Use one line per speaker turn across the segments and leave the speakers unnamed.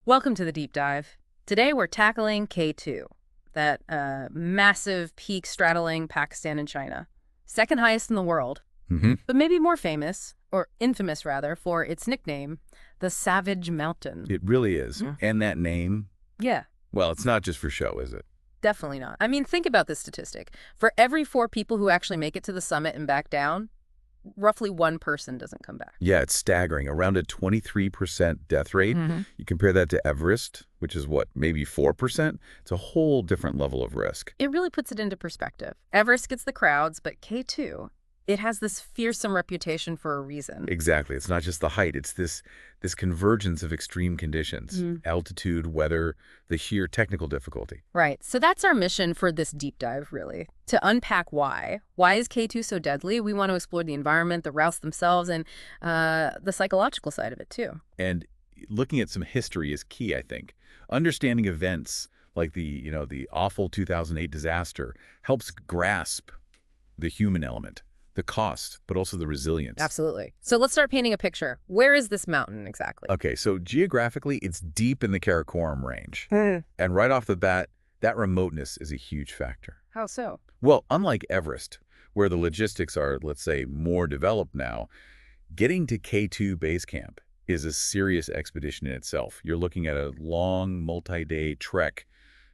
Welcome to the deep dive. Today we're tackling K2, that massive peak straddling Pakistan and China. Second highest in the world,
Hmm.
but maybe more famous, or infamous rather, for its nickname, the Savage Mountain.
It really is. And that name,
Yeah,
well, it's not just for show, is it?
definitely not. I mean, think about this statistic. For every 4 people who actually make it to the summit and back down, roughly one person doesn't come back.
Yeah, it's staggering. Around a 23% death rate. You compare that to Everest, which is what, maybe 4%? It's a whole different level of risk.
It really puts it into perspective. Everest gets the crowds, but K2, it has this fearsome reputation for a reason.
Exactly. It's not just the height. It's this convergence of extreme conditions, altitude, weather, the sheer technical difficulty.
Right. So that's our mission for this deep dive, really. To unpack why. Why is K2 so deadly? We want to explore the environment, the routes themselves, and the psychological side of it, too.
And looking at some history is key, I think. Understanding events like the awful 2008 disaster helps grasp the human element, the cost, but also the resilience.
Absolutely. So let's start painting a picture. Where is this mountain exactly?
Okay, so geographically, it's deep in the Karakoram range. And right off the bat, that remoteness is a huge factor.
How so?
Well, unlike Everest, where the logistics are, let's say, more developed now, getting to K2 base camp is a serious expedition in itself. You're looking at a long, multi-day trek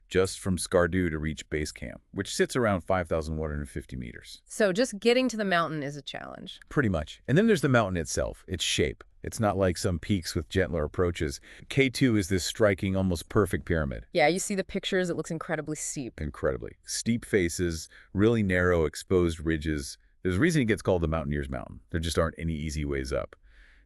just from Skardu to reach base camp, which sits around 5,150 meters.
So just getting to the mountain is a challenge.
Pretty much. And then there's the mountain itself, its shape. It's not like some peaks with gentler approaches. K2 is this striking, almost perfect pyramid.
Yeah, you see the pictures. It looks incredibly steep.
Incredibly. Steep faces, really narrow, exposed ridges. There's a reason it gets called the Mountaineer's Mountain. There just aren't any easy ways up.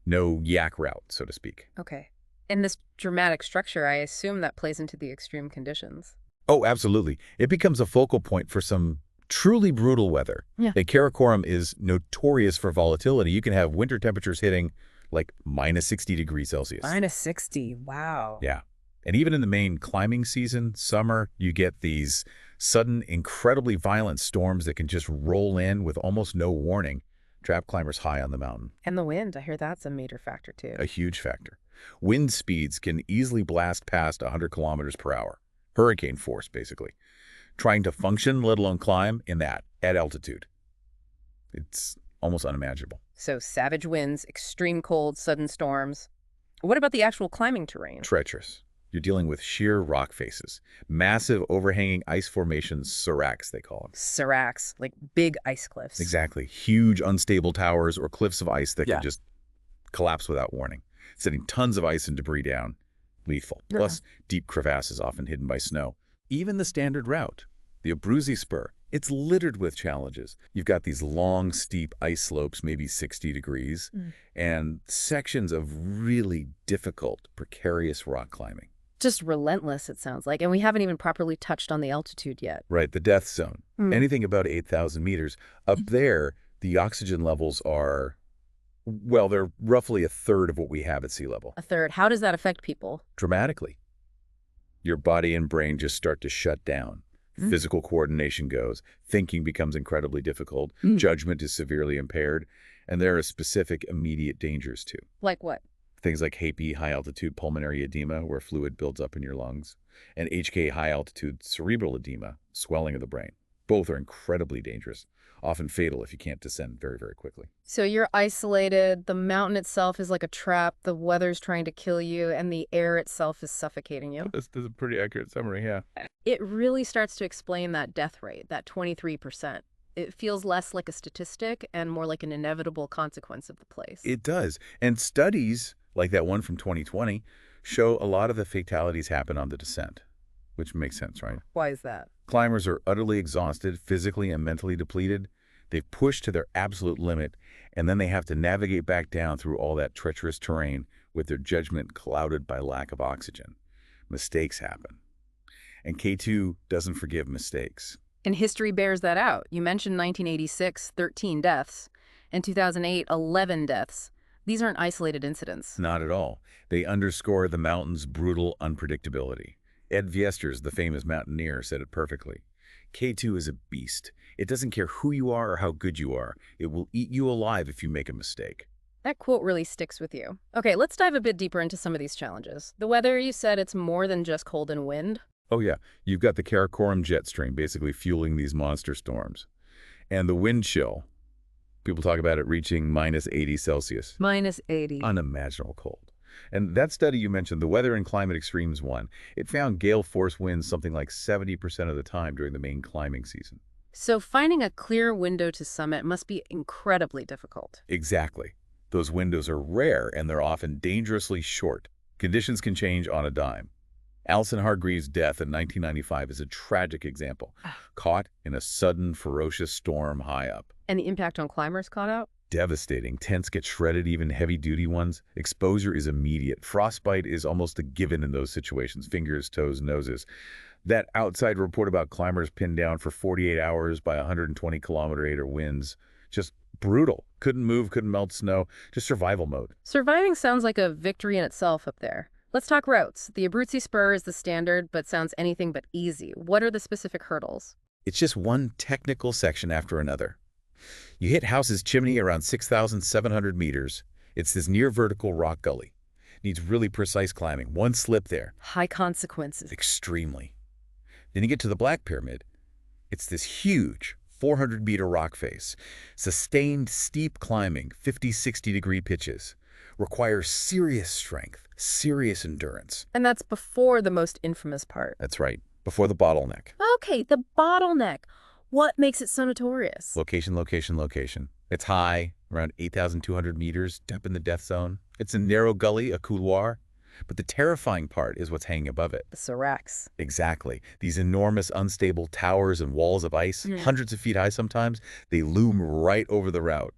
No yak route, so to speak.
Okay. And this dramatic structure, I assume that plays into the extreme conditions.
Oh, absolutely. It becomes a focal point for some truly brutal weather.
Yeah.
The Karakoram is notorious for volatility. You can have winter temperatures hitting like minus 60 degrees Celsius.
Minus 60. Wow.
Yeah. And even in the main climbing season, summer, you get these sudden, incredibly violent storms that can just roll in with almost no warning, trap climbers high on the mountain.
And the wind, I hear that's a major factor too.
A huge factor. Wind speeds can easily blast past 100 kilometers per hour. Hurricane force, basically. Trying to function, let alone climb, at altitude. It's almost unimaginable.
So savage winds, extreme cold, sudden storms. What about the actual climbing terrain?
Treacherous. You're dealing with sheer rock faces. Massive overhanging ice formations, seracs, they call them.
Seracs, like big ice cliffs.
Exactly. Huge unstable towers or cliffs of ice that
Yeah.
can just collapse without warning, setting tons of ice and debris down. Lethal.
Yeah.
Plus, deep crevasses often hidden by snow. Even the standard route, the Abruzzi Spur, it's littered with challenges. You've got these long, steep ice slopes, maybe 60 degrees, and sections of really difficult, precarious rock climbing.
Just relentless, it sounds like. And we haven't even properly touched on the altitude yet.
Right, the death zone. Anything about 8,000 meters. Up there, the oxygen levels are, well, they're roughly a third of what we have at sea level.
A third. How does that affect people?
Dramatically. Your body and brain just start to shut down. Physical coordination goes. Thinking becomes incredibly difficult. Judgment is severely impaired. And there are specific immediate dangers, too.
Like what?
Things like HAPE, high-altitude pulmonary edema, where fluid builds up in your lungs, and HK, high-altitude cerebral edema, swelling of the brain. Both are incredibly dangerous, often fatal if you can't descend very, very quickly.
So you're isolated, the mountain itself is like a trap, the weather's trying to kill you, and the air itself is suffocating you.
That's a pretty accurate summary, yeah.
It really starts to explain that death rate, that 23%. It feels less like a statistic and more like an inevitable consequence of the place.
It does. And studies, like that one from 2020, show a lot of the fatalities happen on the descent, which makes sense, right?
Why is that?
Climbers are utterly exhausted, physically and mentally depleted. They've pushed to their absolute limit, and then they have to navigate back down through all that treacherous terrain with their judgment clouded by lack of oxygen. Mistakes happen. And K2 doesn't forgive mistakes.
And history bears that out. You mentioned 1986, 13 deaths. In 2008, 11 deaths. These aren't isolated incidents.
Not at all. They underscore the mountain's brutal unpredictability. Ed Viesturs, the famous mountaineer, said it perfectly. K2 is a beast. It doesn't care who you are or how good you are. It will eat you alive if you make a mistake.
That quote really sticks with you. Okay, let's dive a bit deeper into some of these challenges. The weather, you said it's more than just cold and wind.
Oh yeah, you've got the Karakoram jet stream basically fueling these monster storms. And the wind chill, people talk about it reaching minus 80 Celsius.
Minus 80.
Unimaginable cold. And that study you mentioned, the Weather and Climate Extremes one, it found gale force winds something like 70% of the time during the main climbing season.
So finding a clear window to summit must be incredibly difficult.
Exactly. Those windows are rare and they're often dangerously short. Conditions can change on a dime. Alison Hargreaves' death in 1995 is a tragic example, caught in a sudden, ferocious storm high up.
And the impact on climbers caught out?
Devastating. Tents get shredded, even heavy-duty ones. Exposure is immediate. Frostbite is almost a given in those situations. Fingers, toes, noses. That outside report about climbers pinned down for 48 hours by 120-kilometer-8 winds, just brutal. Couldn't move, couldn't melt snow, just survival mode.
Surviving sounds like a victory in itself up there. Let's talk routes. The Abruzzi Spur is the standard, but sounds anything but easy. What are the specific hurdles?
It's just one technical section after another. You hit House's chimney around 6,700 meters. It's this near-vertical rock gully. Needs really precise climbing. One slip there.
High consequences.
Extremely. Then you get to the Black Pyramid. It's this huge 400-meter rock face. Sustained, steep climbing, 50, 60-degree pitches. Requires serious strength, serious endurance.
And that's before the most infamous part.
That's right, before the bottleneck.
Okay, the bottleneck. What makes it so notorious?
Location, location, location. It's high, around 8,200 meters, up in the death zone. It's a narrow gully, a couloir. But the terrifying part is what's hanging above it.
The seracs.
Exactly. These enormous, unstable towers and walls of ice, hundreds of feet high sometimes, they loom right over the route.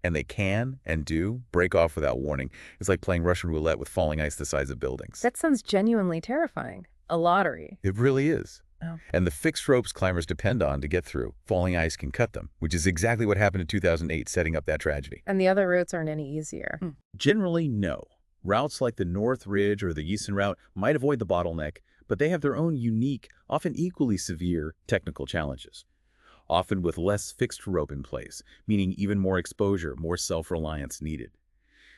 And they can, and do, break off without warning. It's like playing Russian roulette with falling ice the size of buildings.
That sounds genuinely terrifying. A lottery.
It really is.
Oh.
And the fixed ropes climbers depend on to get through. Falling ice can cut them, which is exactly what happened in 2008, setting up that tragedy.
And the other routes aren't any easier.
Generally, no. Routes like the North Ridge or the Eastern Route might avoid the bottleneck, but they have their own unique, often equally severe, technical challenges. Often with less fixed rope in place, meaning even more exposure, more self-reliance needed.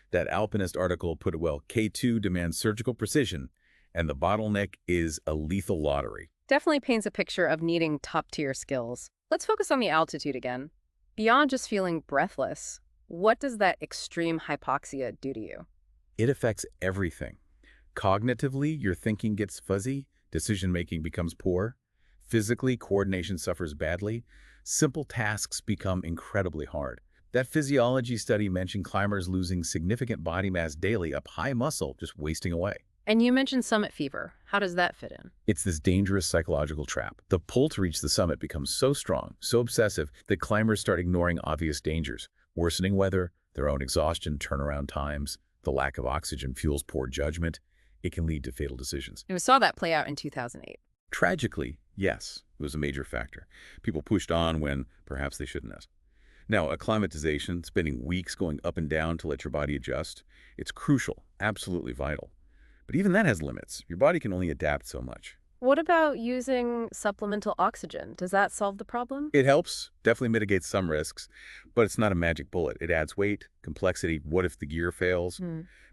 That alpinist article put it well, K2 demands surgical precision, and the bottleneck is a lethal lottery.
Definitely paints a picture of needing top-tier skills. Let's focus on the altitude again. Beyond just feeling breathless, what does that extreme hypoxia do to you?
It affects everything. Cognitively, your thinking gets fuzzy, decision-making becomes poor. Physically, coordination suffers badly. Simple tasks become incredibly hard. That physiology study mentioned climbers losing significant body mass daily up high muscle, just wasting away.
And you mentioned summit fever. How does that fit in?
It's this dangerous psychological trap. The pull to reach the summit becomes so strong, so obsessive, that climbers start ignoring obvious dangers. Worsening weather, their own exhaustion, turnaround times, the lack of oxygen fuels poor judgment. It can lead to fatal decisions.
And we saw that play out in 2008.
Tragically, yes, it was a major factor. People pushed on when perhaps they shouldn't have. Now, acclimatization, spending weeks going up and down to let your body adjust, it's crucial, absolutely vital. But even that has limits. Your body can only adapt so much.
What about using supplemental oxygen? Does that solve the problem?
It helps, definitely mitigates some risks, but it's not a magic bullet. It adds weight, complexity. What if the gear fails?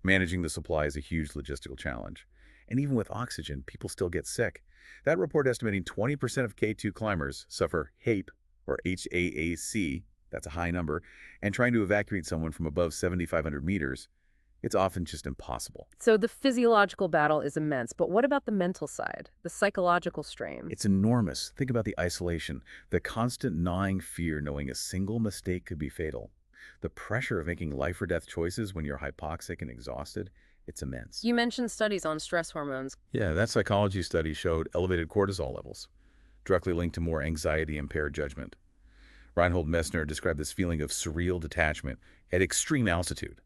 Managing the supply is a huge logistical challenge. And even with oxygen, people still get sick. That report estimating 20% of K2 climbers suffer HAAC, or HAAC, that's a high number, and trying to evacuate someone from above 7,500 meters, it's often just impossible.
So the physiological battle is immense, but what about the mental side, the psychological strain?
It's enormous. Think about the isolation, the constant gnawing fear knowing a single mistake could be fatal. The pressure of making life or death choices when you're hypoxic and exhausted, it's immense.
You mentioned studies on stress hormones.
Yeah, that psychology study showed elevated cortisol levels, directly linked to more anxiety-impaired judgment. Reinhold Messner described this feeling of surreal detachment at extreme altitude,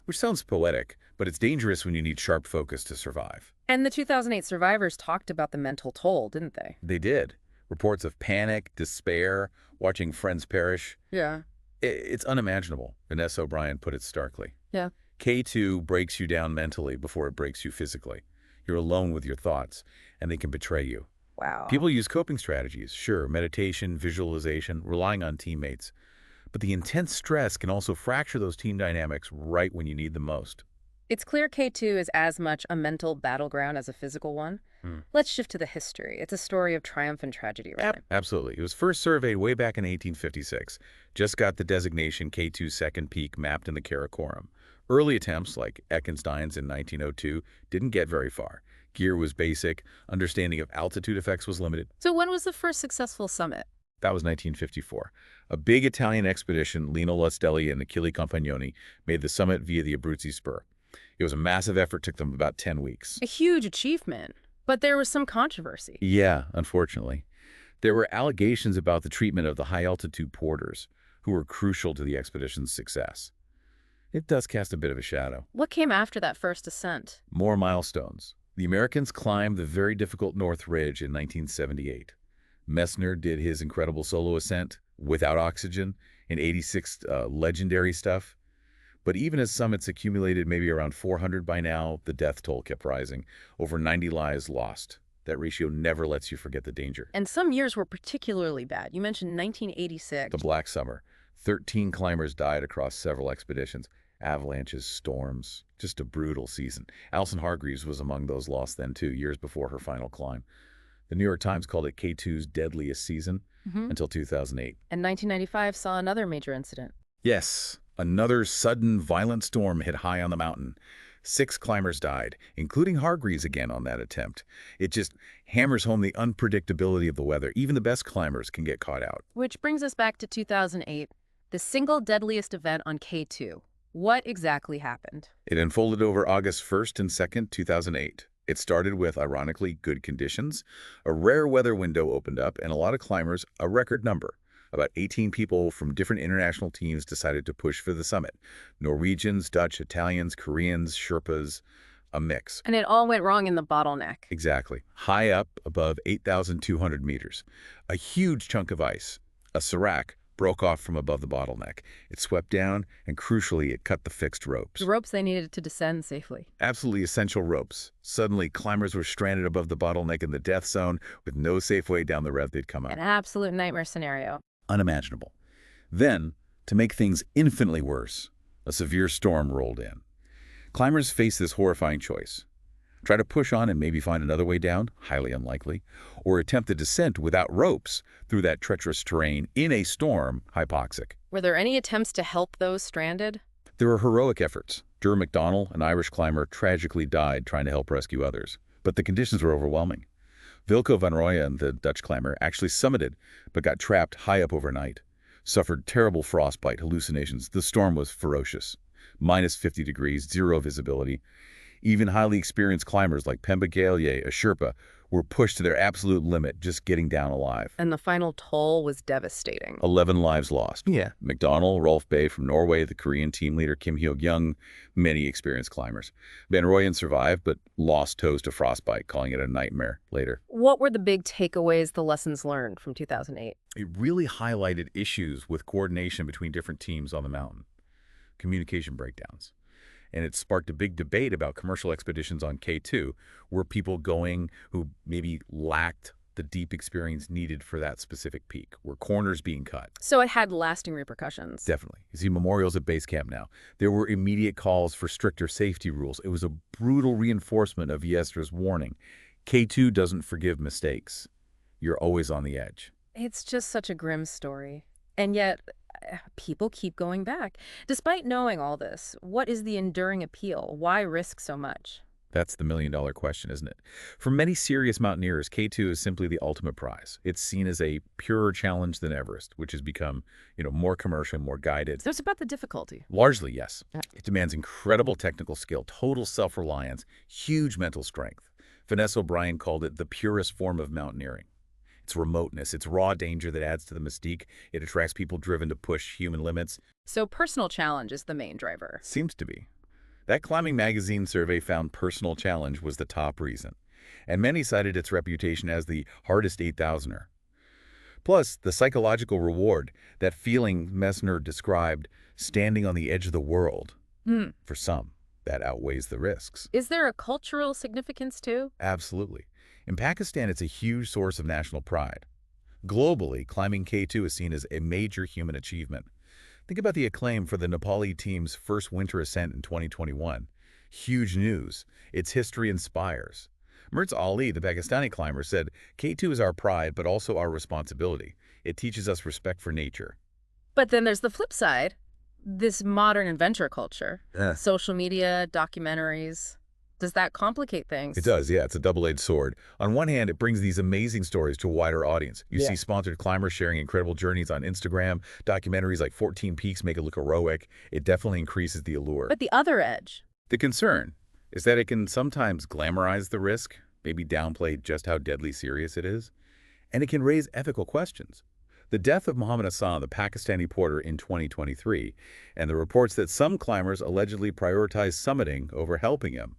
which sounds poetic, but it's dangerous when you need sharp focus to survive.
And the 2008 survivors talked about the mental toll, didn't they?
They did. Reports of panic, despair, watching friends perish.
Yeah.
It's unimaginable, Vanessa O'Brien put it starkly.
Yeah.
K2 breaks you down mentally before it breaks you physically. You're alone with your thoughts, and they can betray you.
Wow.
People use coping strategies, sure, meditation, visualization, relying on teammates. But the intense stress can also fracture those team dynamics right when you need them most.
It's clear K2 is as much a mental battleground as a physical one.
Hmm.
Let's shift to the history. It's a story of triumph and tragedy, really.
Absolutely. It was first surveyed way back in 1856. Just got the designation K2 second peak mapped in the Karakoram. Early attempts, like Eckenstein's in 1902, didn't get very far. Gear was basic, understanding of altitude effects was limited.
So when was the first successful summit?
That was 1954. A big Italian expedition, Lino Lastelli and Achille Compagnoni, made the summit via the Abruzzi Spur. It was a massive effort, took them about 10 weeks.
A huge achievement. But there was some controversy.
Yeah, unfortunately. There were allegations about the treatment of the high-altitude porters, who were crucial to the expedition's success. It does cast a bit of a shadow.
What came after that first ascent?
More milestones. The Americans climbed the very difficult North Ridge in 1978. Messner did his incredible solo ascent without oxygen in 86, legendary stuff. But even as summits accumulated maybe around 400 by now, the death toll kept rising. Over 90 lives lost. That ratio never lets you forget the danger.
And some years were particularly bad. You mentioned 1986.
The Black Summer. 13 climbers died across several expeditions. Avalanches, storms, just a brutal season. Alison Hargreaves was among those lost then too, years before her final climb. The New York Times called it K2's deadliest season until 2008.
And 1995 saw another major incident.
Yes, another sudden, violent storm hit high on the mountain. 6 climbers died, including Hargreaves again on that attempt. It just hammers home the unpredictability of the weather. Even the best climbers can get caught out.
Which brings us back to 2008, the single deadliest event on K2. What exactly happened?
It unfolded over August 1st and 2nd, 2008. It started with, ironically, good conditions. A rare weather window opened up, and a lot of climbers, a record number. About 18 people from different international teams decided to push for the summit. Norwegians, Dutch, Italians, Koreans, Sherpas, a mix.
And it all went wrong in the bottleneck.
Exactly. High up, above 8,200 meters. A huge chunk of ice, a serac, broke off from above the bottleneck. It swept down, and crucially, it cut the fixed ropes.
The ropes they needed to descend safely.
Absolutely essential ropes. Suddenly, climbers were stranded above the bottleneck in the death zone with no safe way down the rev they'd come up.
An absolute nightmare scenario.
Unimaginable. Then, to make things infinitely worse, a severe storm rolled in. Climbers faced this horrifying choice. Try to push on and maybe find another way down, highly unlikely, or attempt a descent without ropes through that treacherous terrain in a storm, hypoxic.
Were there any attempts to help those stranded?
There were heroic efforts. Dur McDonnell, an Irish climber, tragically died trying to help rescue others. But the conditions were overwhelming. Wilco van Rooyen, the Dutch climber, actually summited, but got trapped high up overnight. Suffered terrible frostbite, hallucinations. The storm was ferocious. Minus 50 degrees, zero visibility. Even highly experienced climbers like Pemba Gallier, a Sherpa, were pushed to their absolute limit, just getting down alive.
And the final toll was devastating.
11 lives lost. Yeah. McDonnell, Rolf Bay from Norway, the Korean team leader Kim Hyok-young, many experienced climbers. Van Rooyen survived, but lost toes to frostbite, calling it a nightmare later.
What were the big takeaways, the lessons learned from 2008?
It really highlighted issues with coordination between different teams on the mountain. Communication breakdowns. And it sparked a big debate about commercial expeditions on K2. Were people going who maybe lacked the deep experience needed for that specific peak? Were corners being cut?
So it had lasting repercussions.
Definitely. You see memorials at base camp now. There were immediate calls for stricter safety rules. It was a brutal reinforcement of Yestra's warning. K2 doesn't forgive mistakes. You're always on the edge.
It's just such a grim story. And yet, people keep going back. Despite knowing all this, what is the enduring appeal? Why risk so much?
That's the million-dollar question, isn't it? For many serious mountaineers, K2 is simply the ultimate prize. It's seen as a purer challenge than Everest, which has become, more commercial, more guided.
So it's about the difficulty.
Largely, yes. It demands incredible technical skill, total self-reliance, huge mental strength. Vanessa O'Brien called it the purest form of mountaineering. It's remoteness, it's raw danger that adds to the mystique. It attracts people driven to push human limits.
So personal challenge is the main driver.
Seems to be. That Climbing Magazine survey found personal challenge was the top reason, and many cited its reputation as the hardest 8,000er. Plus, the psychological reward, that feeling Messner described, standing on the edge of the world. For some, that outweighs the risks.
Is there a cultural significance too?
Absolutely. In Pakistan, it's a huge source of national pride. Globally, climbing K2 is seen as a major human achievement. Think about the acclaim for the Nepali team's first winter ascent in 2021. Huge news. Its history inspires. Mirza Ali, the Pakistani climber, said, K2 is our pride, but also our responsibility. It teaches us respect for nature.
But then there's the flip side, this modern adventure culture,
Yeah.
social media, documentaries. Does that complicate
It
things?
does, yeah. It's a double-edged sword. On one hand, it brings these amazing stories to a wider audience. You
Yeah.
see sponsored climbers sharing incredible journeys on Instagram. Documentaries like 14 Peaks make it look heroic. It definitely increases the allure.
But the other edge,
The concern is that it can sometimes glamorize the risk, maybe downplay just how deadly serious it is, and it can raise ethical questions. The death of Mohammed Hassan, the Pakistani porter, in 2023, and the reports that some climbers allegedly prioritized summiting over helping him,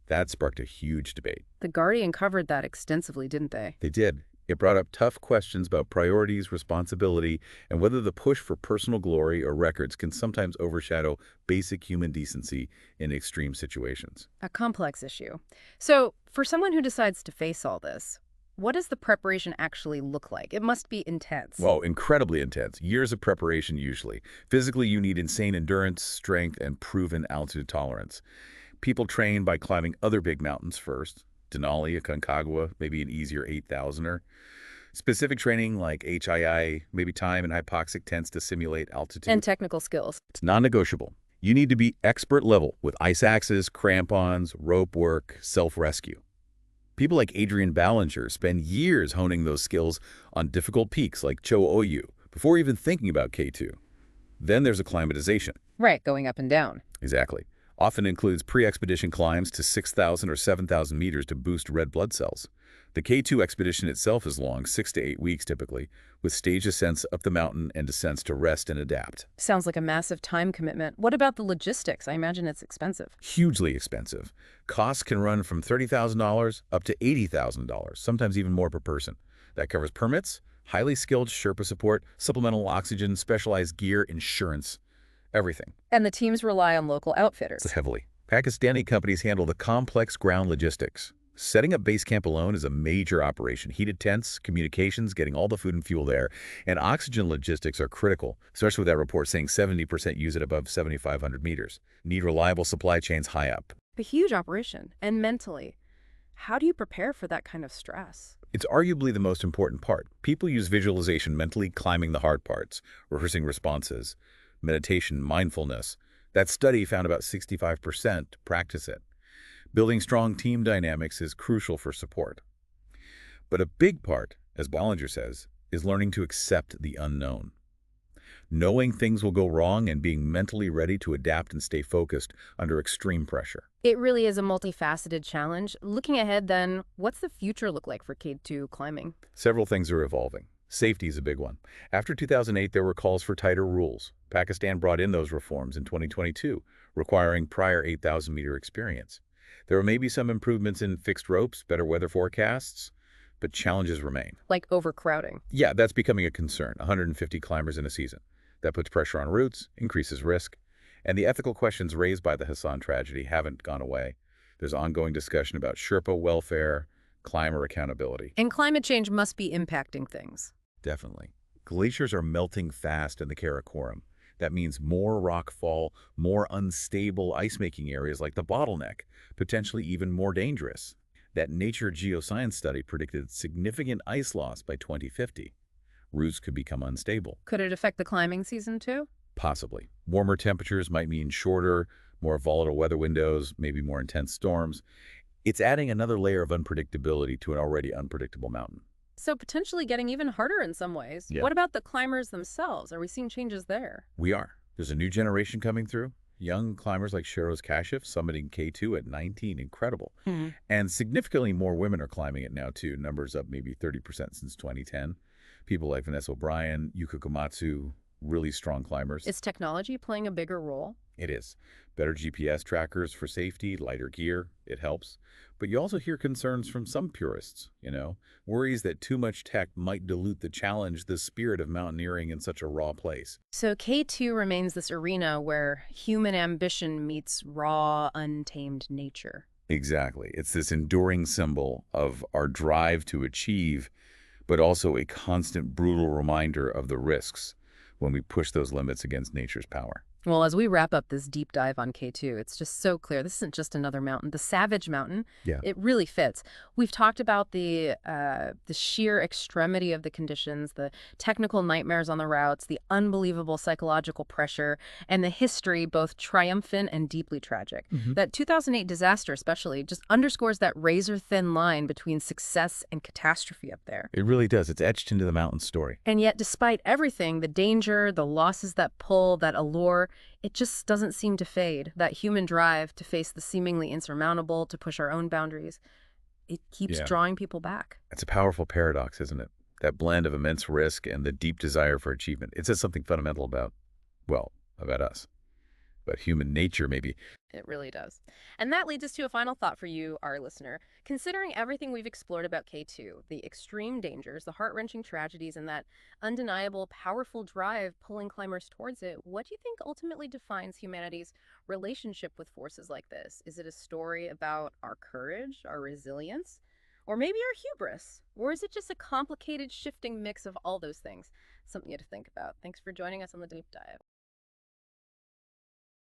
that sparked a huge debate.
The Guardian covered that extensively, didn't they?
They did. It brought up tough questions about priorities, responsibility, and whether the push for personal glory or records can sometimes overshadow basic human decency in extreme situations.
A complex issue. So, for someone who decides to face all this, what does the preparation actually look like? It must be intense.
Well, incredibly intense. Years of preparation usually. Physically, you need insane endurance, strength, and proven altitude tolerance. People train by climbing other big mountains first. Denali, Aconcagua, maybe an easier 8,000er. Specific training like HII, maybe time and hypoxic tents to simulate altitude.
And technical skills.
It's non-negotiable. You need to be expert level with ice axes, crampons, rope work, self-rescue. People like Adrian Ballinger spend years honing those skills on difficult peaks like Cho Oyu before even thinking about K2. Then there's acclimatization.
Right, going up and down.
Exactly. Often includes pre-expedition climbs to 6,000 or 7,000 meters to boost red blood cells. The K2 expedition itself is long, 6 to 8 weeks typically, with staged ascents up the mountain and descents to rest and adapt.
Sounds like a massive time commitment. What about the logistics? I imagine it's expensive.
Hugely expensive. Costs can run from $30,000 up to $80,000, sometimes even more per person. That covers permits, highly skilled Sherpa support, supplemental oxygen, specialized gear, insurance, everything.
And the teams rely on local outfitters.
Heavily. Pakistani companies handle the complex ground logistics. Setting up base camp alone is a major operation. Heated tents, communications, getting all the food and fuel there, and oxygen logistics are critical, especially with that report saying 70% use it above 7,500 meters. Need reliable supply chains high up.
A huge operation. And mentally, how do you prepare for that kind of stress?
It's arguably the most important part. People use visualization mentally climbing the hard parts, rehearsing responses, meditation, mindfulness. That study found about 65% practice it. Building strong team dynamics is crucial for support. But a big part, as Ballinger says, is learning to accept the unknown. Knowing things will go wrong and being mentally ready to adapt and stay focused under extreme pressure.
It really is a multifaceted challenge. Looking ahead then, what's the future look like for K2 climbing?
Several things are evolving. Safety is a big one. After 2008, there were calls for tighter rules. Pakistan brought in those reforms in 2022, requiring prior 8,000-meter experience. There may be some improvements in fixed ropes, better weather forecasts, but challenges remain.
Like overcrowding.
Yeah, that's becoming a concern. 150 climbers in a season. That puts pressure on routes, increases risk, and the ethical questions raised by the Hassan tragedy haven't gone away. There's ongoing discussion about Sherpa welfare, climber accountability.
And climate change must be impacting things.
Definitely. Glaciers are melting fast in the Karakoram. That means more rock fall, more unstable ice-making areas like the bottleneck, potentially even more dangerous. That Nature Geoscience study predicted significant ice loss by 2050. Routes could become unstable.
Could it affect the climbing season too?
Possibly. Warmer temperatures might mean shorter, more volatile weather windows, maybe more intense storms. It's adding another layer of unpredictability to an already unpredictable mountain.
So potentially getting even harder in some ways.
Yeah.
What about the climbers themselves? Are we seeing changes there?
We are. There's a new generation coming through. Young climbers like Sheroz Kashif summiting K2 at 19, incredible. And significantly more women are climbing it now too, numbers up maybe 30% since 2010. People like Vanessa O'Brien, Yuka Komatsu, really strong climbers.
Is technology playing a bigger role?
It is. Better GPS trackers for safety, lighter gear, it helps. But you also hear concerns from some purists, worries that too much tech might dilute the challenge, the spirit of mountaineering in such a raw place.
So K2 remains this arena where human ambition meets raw, untamed nature.
Exactly. It's this enduring symbol of our drive to achieve, but also a constant brutal reminder of the risks, when we push those limits against nature's power.
Well, as we wrap up this deep dive on K2, it's just so clear. This isn't just another mountain. The Savage Mountain,
Yeah.
it really fits. We've talked about the sheer extremity of the conditions, the technical nightmares on the routes, the unbelievable psychological pressure, and the history, both triumphant and deeply tragic.
Hmm.
That 2008 disaster especially just underscores that razor-thin line between success and catastrophe up there.
It really does. It's etched into the mountain story.
And yet, despite everything, the danger, the losses that pull, that allure, it just doesn't seem to fade. That human drive to face the seemingly insurmountable, to push our own boundaries, it keeps
Yeah.
drawing people back.
It's a powerful paradox, isn't it? That blend of immense risk and the deep desire for achievement. It says something fundamental about, well, about us, about human nature, maybe.
It really does. And that leads us to a final thought for you, our listener. Considering everything we've explored about K2, the extreme dangers, the heart-wrenching tragedies, and that undeniable, powerful drive pulling climbers towards it, what do you think ultimately defines humanity's relationship with forces like this? Is it a story about our courage, our resilience, or maybe our hubris? Or is it just a complicated, shifting mix of all those things? Something you have to think about. Thanks for joining us on the deep dive.